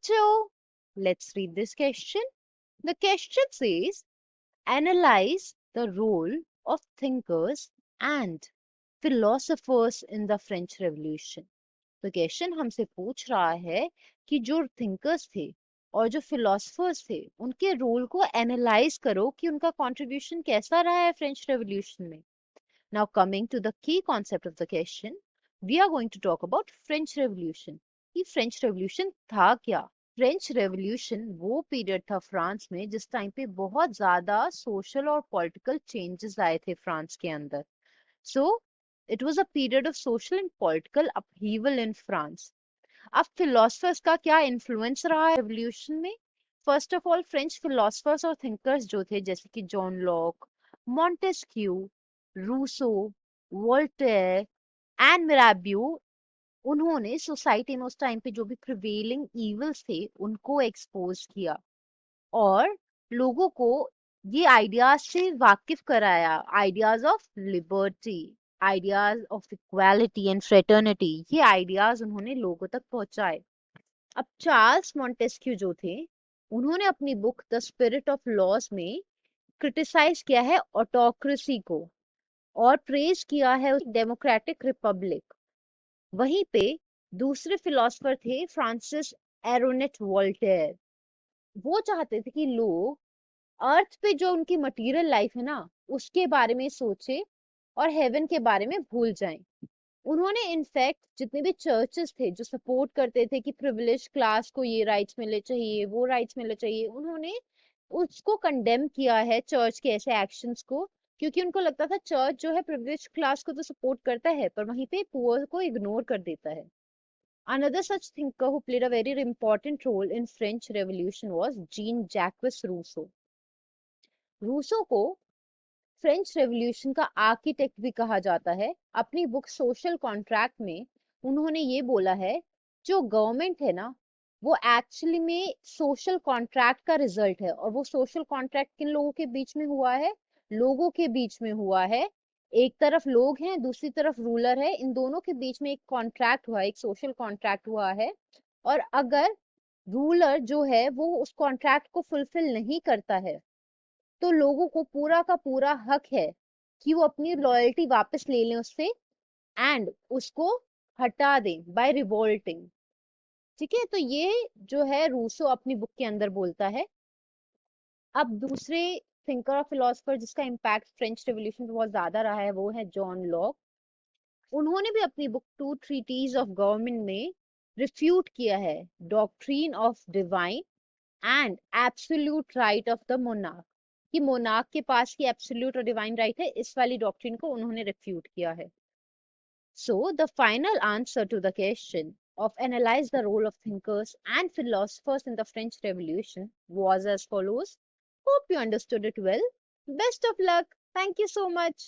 So, let's read this question. The question says, analyze the role of thinkers and philosophers in the French Revolution. तो question हमसे पूछ रहा है कि जो थिंकर्स थे और जो फिलोसफर्स थे उनके रोल को एनालाइज करो कि उनका कंट्रीब्यूशन कैसा रहा है फ्रेंच रेवोल्यूशन में. Now coming to the key concept of the question, we are going to talk about French Revolution. ये फ्रेंच रेवोल्यूशन था क्या? फ्रेंच रेवोल्यूशन वो पीरियड था फ्रांस में जिस टाइम पे बहुत ज्यादा सोशल और पॉलिटिकल चेंजेस आए थे फ्रांस के अंदर. So it was a period of social and political upheaval in France. अब फिलोसफर्स का क्या इन्फ्लुएंस रहा है रेवोल्यूशन में? First of all French philosophers और थिंकर्स जो थे जैसे कि John Locke, Montesquieu, Rousseau, Voltaire and Mirabeau, उन्होंने सोसाइटी में उस टाइम पे जो भी प्रिवेलिंग इविल्स थे उनको एक्सपोज किया और लोगों को ये आइडियाज से वाकिफ कराया. Ideas of liberty, ideas of equality and fraternity, ये आइडियाज उन्होंने लोगों तक पहुंचाए. अब चार्ल्स मॉन्टेस्क्यू जो थे उन्होंने अपनी book the spirit of laws में क्रिटिसाइज किया है ऑटोक्रेसी को और प्रेज किया है डेमोक्रेटिक रिपब्लिक. वहीं पे दूसरे फिलोसफर थे फ्रांसिस एरोनेट वोल्टेयर. वो चाहते थे कि लोग अर्थ पे जो उनकी मटेरियल लाइफ है ना उसके बारे में सोचे और हेवन के बारे में भूल जाएं. उन्होंने इनफैक्ट जितने भी चर्चेस थे जो सपोर्ट करते थे कि प्रिविलेज क्लास को ये राइट्स मिले चाहिए, वो राइट्स मिले चाहिए, उन्होंने उसको कंडेम किया है चर्च के ऐसे एक्शंस को, क्योंकि उनको लगता था चर्च जो है प्रिविलेज क्लास को तो सपोर्ट करता है पर वहीं पे पुअर को इग्नोर कर देता है. Another such thinker who played a very important role in French Revolution was Jean-Jacques Rousseau. Rousseau को फ्रेंच रेवोल्यूशन का आर्किटेक्ट भी कहा जाता है. अपनी बुक सोशल कॉन्ट्रैक्ट में उन्होंने ये बोला है जो गवर्नमेंट है ना वो एक्चुअली में सोशल कॉन्ट्रैक्ट का रिजल्ट है. और वो सोशल कॉन्ट्रैक्ट किन लोगों के बीच में हुआ है? लोगों के बीच में हुआ है. एक तरफ लोग हैं, दूसरी तरफ रूलर है. इन दोनों के बीच में एक कॉन्ट्रैक्ट हुआ है, एक सोशल कॉन्ट्रैक्ट हुआ है. और अगर रूलर जो है वो उस कॉन्ट्रैक्ट को फुलफिल नहीं करता है तो लोगों को पूरा का पूरा हक है कि वो अपनी लॉयल्टी वापस ले लें उससे एंड उसको हटा दें बाय रिवोल्टिंग. ठीक है, तो ये जो है रूसो अपनी बुक के अंदर बोलता है. अब दूसरे थिंकर और फिलोसफर जिसका इम्पैक्ट फ्रेंच रेवोल्यूशन पे बहुत ज्यादा रहा है वो है जॉन लॉक. उन्होंने भी अपनी book two treatises of government में रिफ्यूट किया है doctrine of divine and absolute right of the monarch, कि मोनार्क के पास ही एब्सोल्यूट और डिवाइन राइट है. इस वाली डॉक्ट्रिन को उन्होंने रिफ्यूट किया है. So the final answer to the question of analyze the role of thinkers and philosophers in the French Revolution was as follows. Hope you understood it well. Best of luck. Thank you so much.